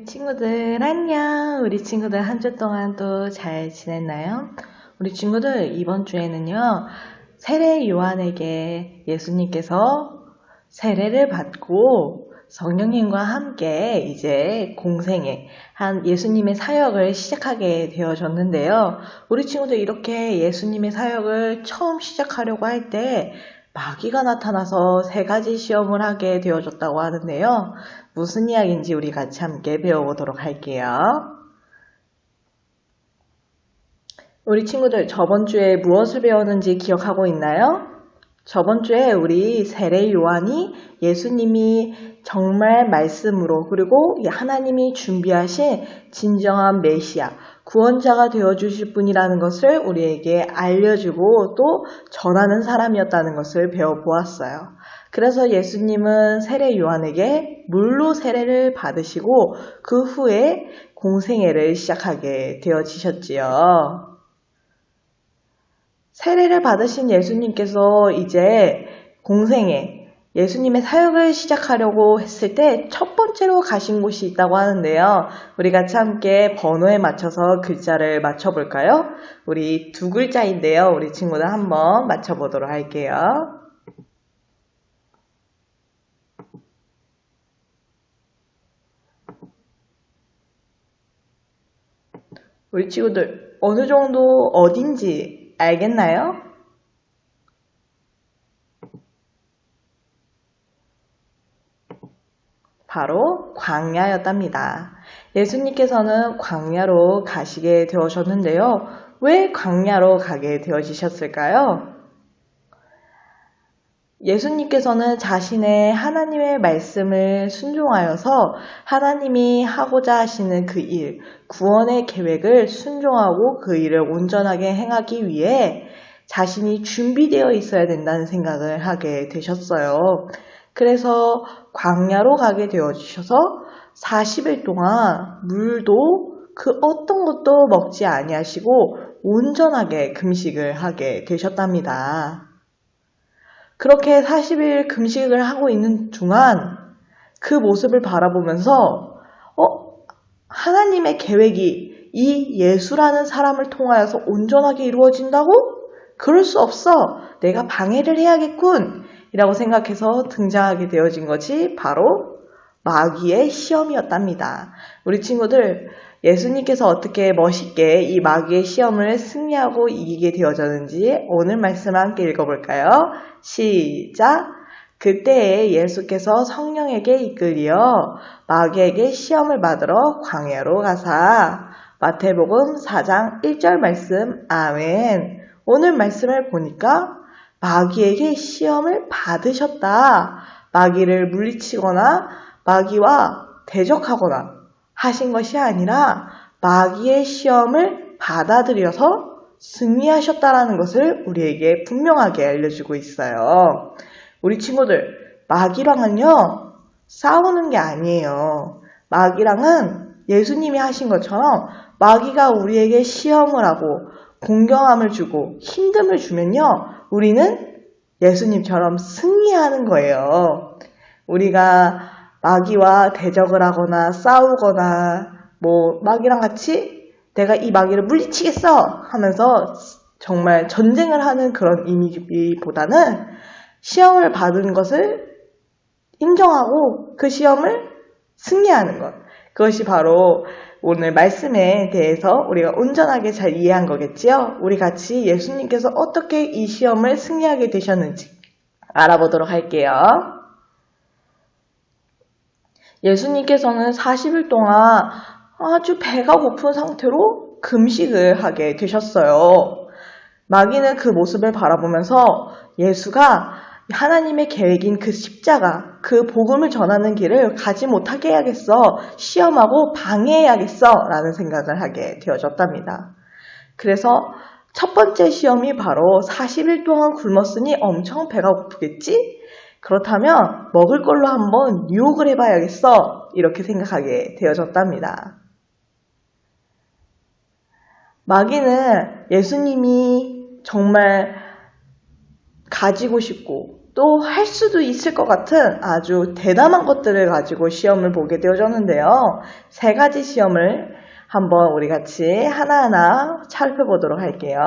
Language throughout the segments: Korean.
친구들 안녕. 우리 친구들 한 주 동안 또 잘 지냈나요? 우리 친구들 이번 주에는요, 세례 요한에게 예수님께서 세례를 받고 성령님과 함께 이제 공생애 한 예수님의 사역을 시작하게 되어졌는데요. 우리 친구들 이렇게 예수님의 사역을 처음 시작하려고 할 때 마귀가 나타나서 3가지 시험을 하게 되어졌다고 하는데요. 무슨 이야기인지 우리 같이 함께 배워보도록 할게요. 우리 친구들 저번 주에 무엇을 배웠는지 기억하고 있나요? 저번 주에 우리 세례 요한이 예수님이 정말 말씀으로 그리고 하나님이 준비하신 진정한 메시아, 구원자가 되어주실 분이라는 것을 우리에게 알려주고 또 전하는 사람이었다는 것을 배워보았어요. 그래서 예수님은 세례 요한에게 물로 세례를 받으시고 그 후에 공생애를 시작하게 되어지셨지요. 세례를 받으신 예수님께서 이제 공생애, 예수님의 사역을 시작하려고 했을 때 첫 번째로 가신 곳이 있다고 하는데요. 우리 같이 함께 번호에 맞춰서 글자를 맞춰볼까요? 우리 2글자인데요. 우리 친구들 한번 맞춰보도록 할게요. 우리 친구들 어느 정도 어딘지 알겠나요? 바로 광야였답니다. 예수님께서는 광야로 가시게 되어졌는데요. 왜 광야로 가게 되어지셨을까요? 예수님께서는 자신의 하나님의 말씀을 순종하여서 하나님이 하고자 하시는 그 일, 구원의 계획을 순종하고 그 일을 온전하게 행하기 위해 자신이 준비되어 있어야 된다는 생각을 하게 되셨어요. 그래서 광야로 가게 되어주셔서 40일 동안 물도 그 어떤 것도 먹지 아니하시고 온전하게 금식을 하게 되셨답니다. 그렇게 40일 금식을 하고 있는 동안 그 모습을 바라보면서 하나님의 계획이 이 예수라는 사람을 통하여서 온전하게 이루어진다고? 그럴 수 없어. 내가 방해를 해야겠군. 이라고 생각해서 등장하게 되어진 것이 바로 마귀의 시험이었답니다. 우리 친구들, 예수님께서 어떻게 멋있게 이 마귀의 시험을 승리하고 이기게 되어졌는지 오늘 말씀 함께 읽어볼까요? 시작! 그때에 예수께서 성령에게 이끌리어 마귀에게 시험을 받으러 광야로 가사 마태복음 4장 1절 말씀 아멘. 오늘 말씀을 보니까 마귀에게 시험을 받으셨다. 마귀를 물리치거나 마귀와 대적하거나 하신 것이 아니라 마귀의 시험을 받아들여서 승리하셨다라는 것을 우리에게 분명하게 알려주고 있어요. 우리 친구들, 마귀랑은요, 싸우는 게 아니에요. 마귀랑은 예수님이 하신 것처럼 마귀가 우리에게 시험을 하고 공경함을 주고 힘듦을 주면요, 우리는 예수님처럼 승리하는 거예요. 우리가 마귀와 대적을 하거나 싸우거나 마귀랑 같이 내가 이 마귀를 물리치겠어 하면서 정말 전쟁을 하는 그런 의미보다는 시험을 받은 것을 인정하고 그 시험을 승리하는 것. 그것이 바로 오늘 말씀에 대해서 우리가 온전하게 잘 이해한 거겠지요? 우리 같이 예수님께서 어떻게 이 시험을 승리하게 되셨는지 알아보도록 할게요. 예수님께서는 40일 동안 아주 배가 고픈 상태로 금식을 하게 되셨어요. 마귀는 그 모습을 바라보면서 예수가 하나님의 계획인 그 십자가, 그 복음을 전하는 길을 가지 못하게 해야겠어, 시험하고 방해해야겠어 라는 생각을 하게 되어졌답니다. 그래서 첫 번째 시험이 바로 40일 동안 굶었으니 엄청 배가 고프겠지? 그렇다면 먹을 걸로 한번 유혹을 해봐야겠어, 이렇게 생각하게 되어졌답니다. 마귀는 예수님이 정말 가지고 싶고 또 할 수도 있을 것 같은 아주 대담한 것들을 가지고 시험을 보게 되어졌는데요. 세 가지 시험을 한번 우리 같이 하나하나 살펴보도록 할게요.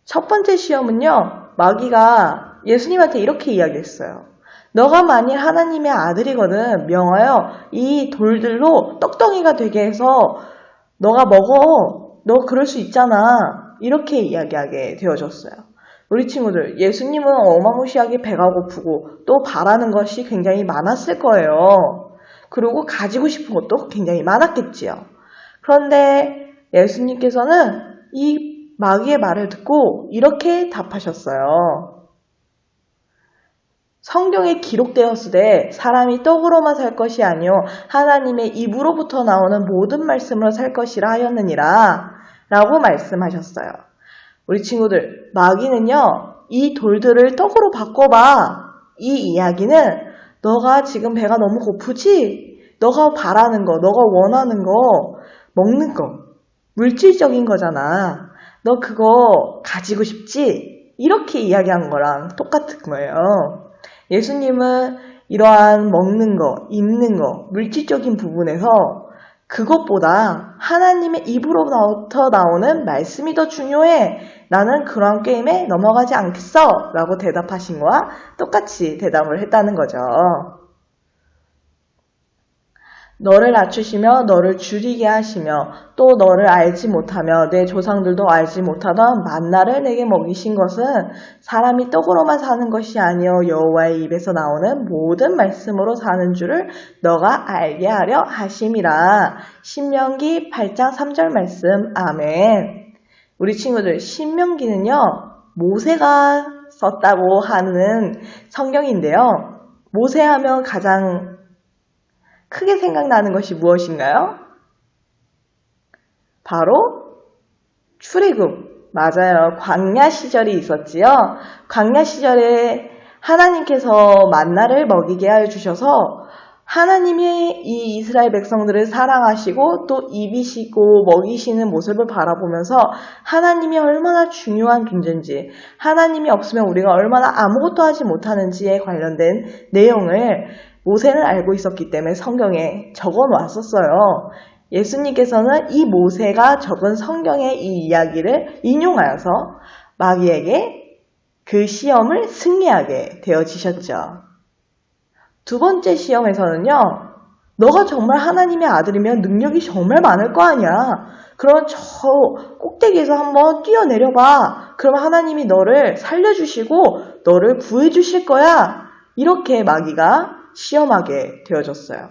첫 번째 시험은요, 마귀가 예수님한테 이렇게 이야기했어요. 너가 만일 하나님의 아들이거든 명하여 이 돌들로 떡덩이가 되게 해서 너가 먹어. 너 그럴 수 있잖아. 이렇게 이야기하게 되어졌어요. 우리 친구들, 예수님은 어마무시하게 배가 고프고 또 바라는 것이 굉장히 많았을 거예요. 그리고 가지고 싶은 것도 굉장히 많았겠지요. 그런데 예수님께서는 이 마귀의 말을 듣고 이렇게 답하셨어요. 성경에 기록되었으되 사람이 떡으로만 살 것이 아니요 하나님의 입으로부터 나오는 모든 말씀으로 살 것이라 하였느니라 라고 말씀하셨어요. 우리 친구들, 마귀는요, 이 돌들을 떡으로 바꿔봐. 이 이야기는 너가 지금 배가 너무 고프지? 너가 바라는 거, 너가 원하는 거, 먹는 거, 물질적인 거잖아. 너 그거 가지고 싶지? 이렇게 이야기한 거랑 똑같은 거예요. 예수님은 이러한 먹는 거, 입는 거, 물질적인 부분에서 그것보다 하나님의 입으로부터 나오는 말씀이 더 중요해. 나는 그런 게임에 넘어가지 않겠어. 라고 대답하신 거와 똑같이 대답을 했다는 거죠. 너를 낮추시며 너를 줄이게 하시며 또 너를 알지 못하며 내 조상들도 알지 못하던 만나를 내게 먹이신 것은 사람이 떡으로만 사는 것이 아니요 여호와의 입에서 나오는 모든 말씀으로 사는 줄을 너가 알게 하려 하심이라. 신명기 8장 3절 말씀. 아멘. 우리 친구들, 신명기는요 모세가 썼다고 하는 성경인데요. 모세하면 가장 크게 생각나는 것이 무엇인가요? 바로 출애굽. 맞아요. 광야 시절이 있었지요. 광야 시절에 하나님께서 만나를 먹이게 하여 주셔서 하나님이 이 이스라엘 백성들을 사랑하시고 또 입이시고 먹이시는 모습을 바라보면서 하나님이 얼마나 중요한 존재인지, 하나님이 없으면 우리가 얼마나 아무것도 하지 못하는지에 관련된 내용을 모세는 알고 있었기 때문에 성경에 적어 놨었어요. 예수님께서는 이 모세가 적은 성경의 이 이야기를 인용하여서 마귀에게 그 시험을 승리하게 되어지셨죠. 두 번째 시험에서는요, 너가 정말 하나님의 아들이면 능력이 정말 많을 거 아니야. 그러면 저 꼭대기에서 한번 뛰어내려봐. 그러면 하나님이 너를 살려주시고 너를 구해주실 거야. 이렇게 마귀가 시험하게 되어졌어요.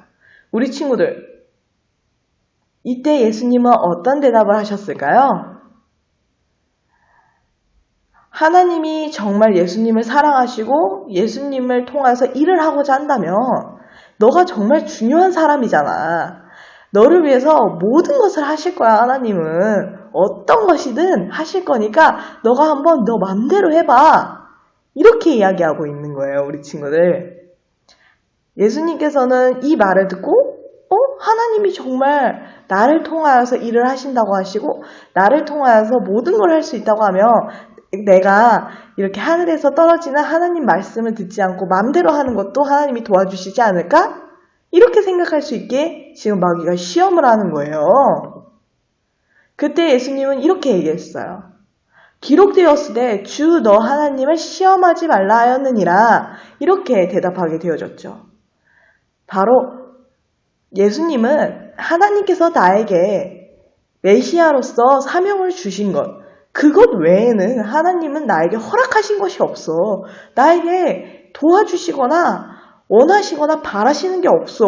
우리 친구들, 이때 예수님은 어떤 대답을 하셨을까요? 하나님이 정말 예수님을 사랑하시고 예수님을 통해서 일을 하고자 한다면 너가 정말 중요한 사람이잖아. 너를 위해서 모든 것을 하실 거야. 하나님은 어떤 것이든 하실 거니까 너가 한번 너 맘대로 해봐. 이렇게 이야기하고 있는 거예요. 우리 친구들. 예수님께서는 이 말을 듣고 하나님이 정말 나를 통하여서 일을 하신다고 하시고 나를 통하여서 모든 걸 할 수 있다고 하면 내가 이렇게 하늘에서 떨어지는 하나님 말씀을 듣지 않고 마음대로 하는 것도 하나님이 도와주시지 않을까? 이렇게 생각할 수 있게 지금 마귀가 시험을 하는 거예요. 그때 예수님은 이렇게 얘기했어요. 기록되었으되 주 너 하나님을 시험하지 말라 하였느니라. 이렇게 대답하게 되어졌죠. 바로 예수님은 하나님께서 나에게 메시아로서 사명을 주신 것, 그것 외에는 하나님은 나에게 허락하신 것이 없어. 나에게 도와주시거나 원하시거나 바라시는 게 없어.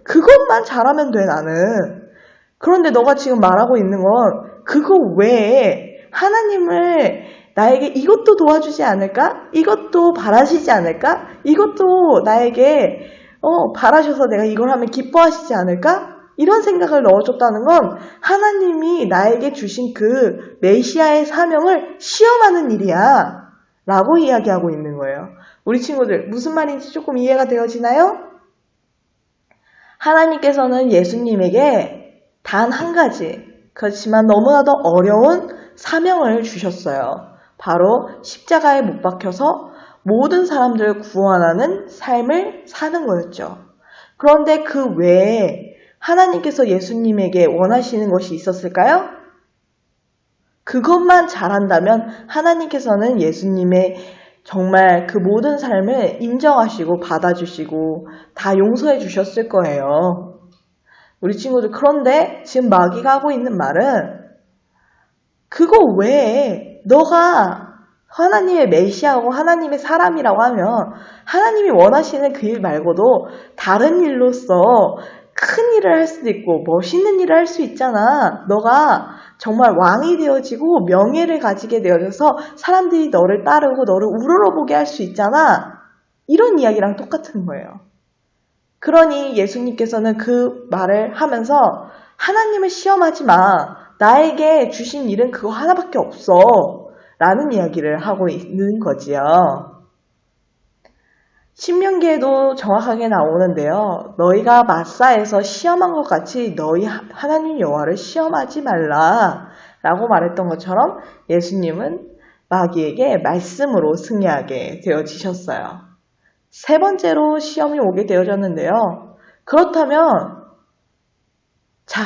그것만 잘하면 돼, 나는. 그런데 너가 지금 말하고 있는 건 그거 외에 하나님을 나에게 이것도 도와주지 않을까? 이것도 바라시지 않을까? 이것도 나에게 바라셔서 내가 이걸 하면 기뻐하시지 않을까? 이런 생각을 넣어줬다는 건 하나님이 나에게 주신 그 메시아의 사명을 시험하는 일이야 라고 이야기하고 있는 거예요. 우리 친구들 무슨 말인지 조금 이해가 되어지나요? 하나님께서는 예수님에게 단 한 가지, 그렇지만 너무나도 어려운 사명을 주셨어요. 바로 십자가에 못 박혀서 모든 사람들을 구원하는 삶을 사는 거였죠. 그런데 그 외에 하나님께서 예수님에게 원하시는 것이 있었을까요? 그것만 잘한다면 하나님께서는 예수님의 정말 그 모든 삶을 인정하시고 받아주시고 다 용서해 주셨을 거예요. 우리 친구들, 그런데 지금 마귀가 하고 있는 말은 그거 외에 너가 하나님의 메시아고 하나님의 사람이라고 하면 하나님이 원하시는 그 일 말고도 다른 일로서 큰 일을 할 수도 있고 멋있는 일을 할 수 있잖아. 너가 정말 왕이 되어지고 명예를 가지게 되어져서 사람들이 너를 따르고 너를 우러러보게 할 수 있잖아. 이런 이야기랑 똑같은 거예요. 그러니 예수님께서는 그 말을 하면서 하나님을 시험하지 마. 나에게 주신 일은 그거 하나밖에 없어. 라는 이야기를 하고 있는 거지요. 신명기에도 정확하게 나오는데요. 너희가 마사에서 시험한 것 같이 너희 하나님 여호와를 시험하지 말라 라고 말했던 것처럼 예수님은 마귀에게 말씀으로 승리하게 되어지셨어요. 세 번째로 시험이 오게 되어졌는데요. 그렇다면 자,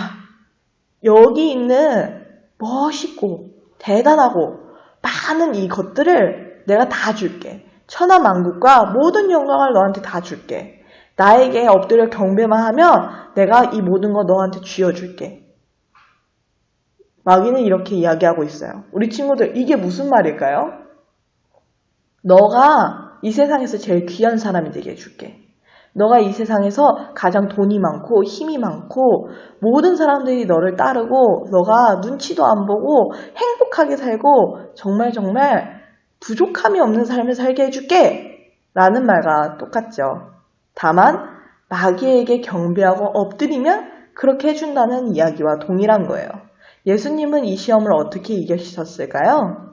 여기 있는 멋있고 대단하고 많은 이 것들을 내가 다 줄게. 천하만국과 모든 영광을 너한테 다 줄게. 나에게 엎드려 경배만 하면 내가 이 모든 거 너한테 쥐어줄게. 마귀는 이렇게 이야기하고 있어요. 우리 친구들, 이게 무슨 말일까요? 너가 이 세상에서 제일 귀한 사람이 되게 해줄게. 너가 이 세상에서 가장 돈이 많고 힘이 많고 모든 사람들이 너를 따르고 너가 눈치도 안 보고 행복하게 살고 정말 부족함이 없는 삶을 살게 해줄게 라는 말과 똑같죠. 다만 마귀에게 경배하고 엎드리면 그렇게 해준다는 이야기와 동일한 거예요. 예수님은 이 시험을 어떻게 이기셨을까요?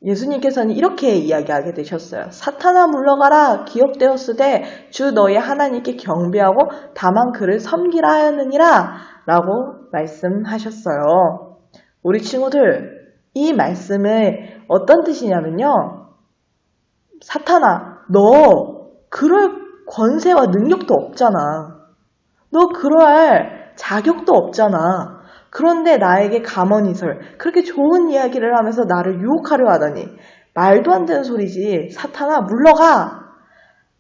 예수님께서는 이렇게 이야기하게 되셨어요. 사탄아 물러가라. 기록되었으되 주 너희 하나님께 경배하고 다만 그를 섬기라 하였느니라 라고 말씀하셨어요. 우리 친구들, 이 말씀은 어떤 뜻이냐면요. 사탄아, 너 그럴 권세와 능력도 없잖아. 너 그럴 자격도 없잖아. 그런데 나에게 가머니설, 그렇게 좋은 이야기를 하면서 나를 유혹하려 하다니 말도 안 되는 소리지. 사탄아 물러가.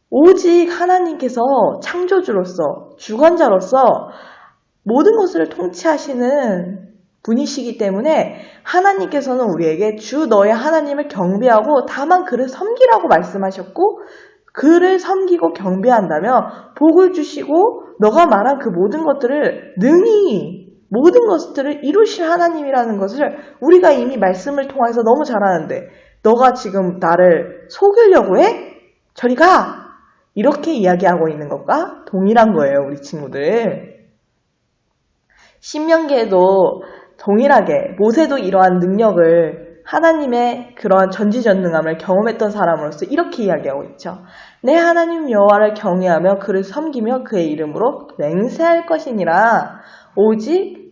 오직 하나님께서 창조주로서 주관자로서 모든 것을 통치하시는 분이시기 때문에 하나님께서는 우리에게 주 너의 하나님을 경배하고 다만 그를 섬기라고 말씀하셨고 그를 섬기고 경배한다면 복을 주시고 너가 말한 그 모든 것들을 능히 모든 것들을 이루실 하나님이라는 것을 우리가 이미 말씀을 통해서 너무 잘 아는데 너가 지금 나를 속이려고 해? 저리 가! 이렇게 이야기하고 있는 것과 동일한 거예요, 우리 친구들. 신명기에도 동일하게 모세도 이러한 능력을 하나님의 그러한 전지전능함을 경험했던 사람으로서 이렇게 이야기하고 있죠. 내 하나님 여호와를 경외하며 그를 섬기며 그의 이름으로 맹세할 것이니라. 오직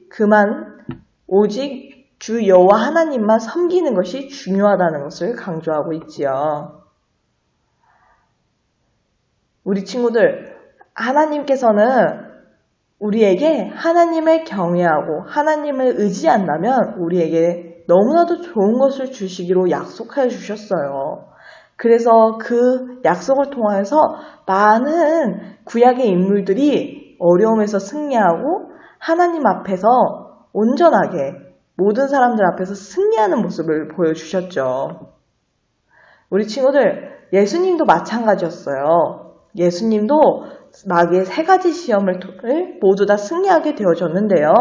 주 여호와 하나님만 섬기는 것이 중요하다는 것을 강조하고 있지요. 우리 친구들, 하나님께서는 우리에게 하나님을 경외하고 하나님을 의지한다면 우리에게 너무나도 좋은 것을 주시기로 약속해 주셨어요. 그래서 그 약속을 통해서 많은 구약의 인물들이 어려움에서 승리하고 하나님 앞에서 온전하게 모든 사람들 앞에서 승리하는 모습을 보여주셨죠. 우리 친구들, 예수님도 마찬가지였어요. 예수님도 마귀의 세 가지 시험을 모두 다 승리하게 되어졌는데요.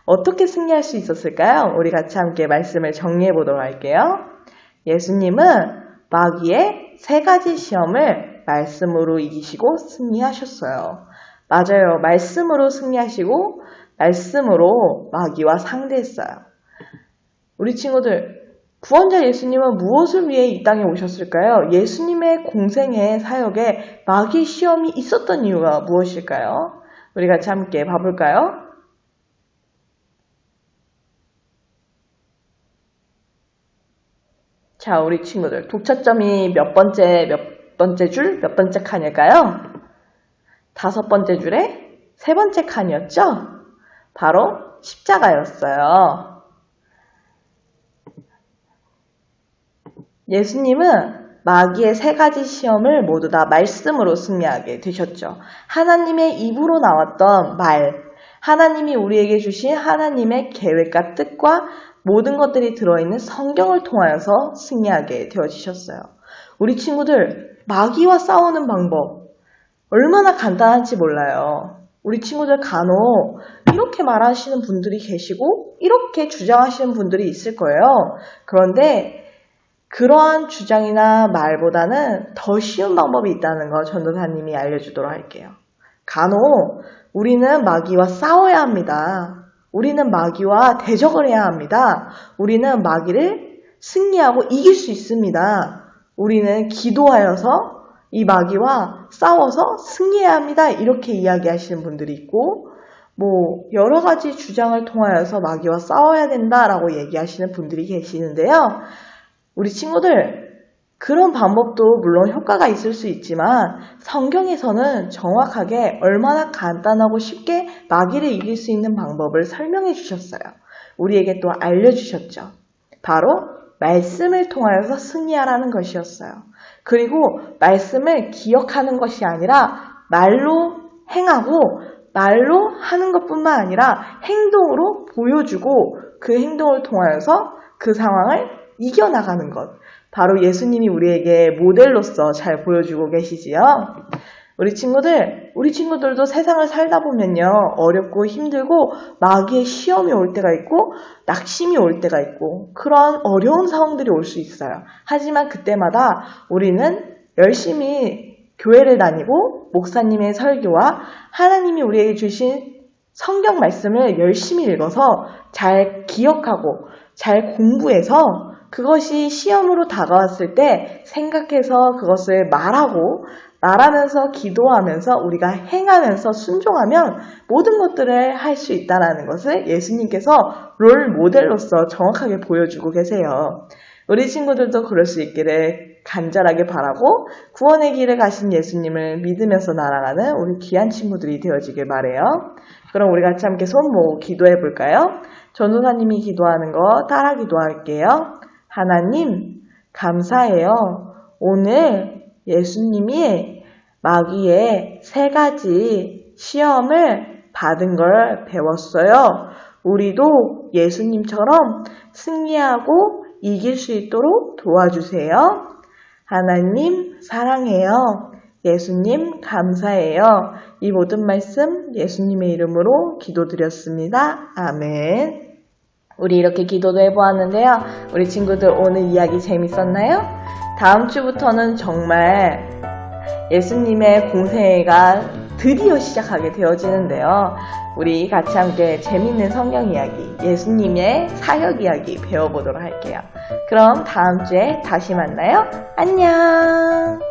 어떻게 승리할 수 있었을까요? 우리 같이 함께 말씀을 정리해 보도록 할게요. 예수님은 마귀의 세 가지 시험을 말씀으로 이기시고 승리하셨어요. 맞아요. 말씀으로 승리하시고 말씀으로 마귀와 상대했어요. 우리 친구들, 구원자 예수님은 무엇을 위해 이 땅에 오셨을까요? 예수님의 공생의 사역에 마귀 시험이 있었던 이유가 무엇일까요? 우리 같이 함께 봐볼까요? 자, 우리 친구들 독차점이 몇 번째 줄, 몇 번째 칸일까요? 5번째 줄에 3번째 칸이었죠? 바로 십자가였어요. 예수님은 마귀의 3가지 시험을 모두 다 말씀으로 승리하게 되셨죠. 하나님의 입으로 나왔던 말, 하나님이 우리에게 주신 하나님의 계획과 뜻과 모든 것들이 들어있는 성경을 통하여서 승리하게 되어지셨어요. 우리 친구들, 마귀와 싸우는 방법 얼마나 간단한지 몰라요. 우리 친구들 간혹 이렇게 말하시는 분들이 계시고 이렇게 주장하시는 분들이 있을 거예요. 그런데 그러한 주장이나 말보다는 더 쉬운 방법이 있다는 거 전도사님이 알려주도록 할게요. 간혹 우리는 마귀와 싸워야 합니다. 우리는 마귀와 대적을 해야 합니다. 우리는 마귀를 승리하고 이길 수 있습니다. 우리는 기도하여서 이 마귀와 싸워서 승리해야 합니다. 이렇게 이야기하시는 분들이 있고 여러 가지 주장을 통하여서 마귀와 싸워야 된다라고 얘기하시는 분들이 계시는데요. 우리 친구들, 그런 방법도 물론 효과가 있을 수 있지만 성경에서는 정확하게 얼마나 간단하고 쉽게 마귀를 이길 수 있는 방법을 설명해 주셨어요. 우리에게 또 알려주셨죠. 바로 말씀을 통하여서 승리하라는 것이었어요. 그리고 말씀을 기억하는 것이 아니라 말로 행하고 말로 하는 것뿐만 아니라 행동으로 보여주고 그 행동을 통하여서 그 상황을 이겨나가는 것. 바로 예수님이 우리에게 모델로서 잘 보여주고 계시지요. 우리 친구들도 세상을 살다 보면요. 어렵고 힘들고 마귀의 시험이 올 때가 있고 낙심이 올 때가 있고 그런 어려운 상황들이 올 수 있어요. 하지만 그때마다 우리는 열심히 교회를 다니고 목사님의 설교와 하나님이 우리에게 주신 성경 말씀을 열심히 읽어서 잘 기억하고 잘 공부해서 그것이 시험으로 다가왔을 때 생각해서 그것을 말하면서 기도하면서 우리가 행하면서 순종하면 모든 것들을 할 수 있다는 것을 예수님께서 롤 모델로서 정확하게 보여주고 계세요. 우리 친구들도 그럴 수 있기를 간절하게 바라고 구원의 길을 가신 예수님을 믿으면서 날아가는 우리 귀한 친구들이 되어지길 바라요. 그럼 우리 같이 함께 손 모으고 기도해 볼까요? 전도사님이 기도하는 거 따라 기도할게요. 하나님, 감사해요. 오늘 예수님이 마귀의 3가지 시험을 받은 걸 배웠어요. 우리도 예수님처럼 승리하고 이길 수 있도록 도와주세요. 하나님, 사랑해요. 예수님, 감사해요. 이 모든 말씀 예수님의 이름으로 기도드렸습니다. 아멘. 우리 이렇게 기도도 해보았는데요. 우리 친구들 오늘 이야기 재밌었나요? 다음 주부터는 정말 예수님의 공생애가 드디어 시작하게 되어지는데요. 우리 같이 함께 재밌는 성경 이야기, 예수님의 사역 이야기 배워보도록 할게요. 그럼 다음 주에 다시 만나요. 안녕!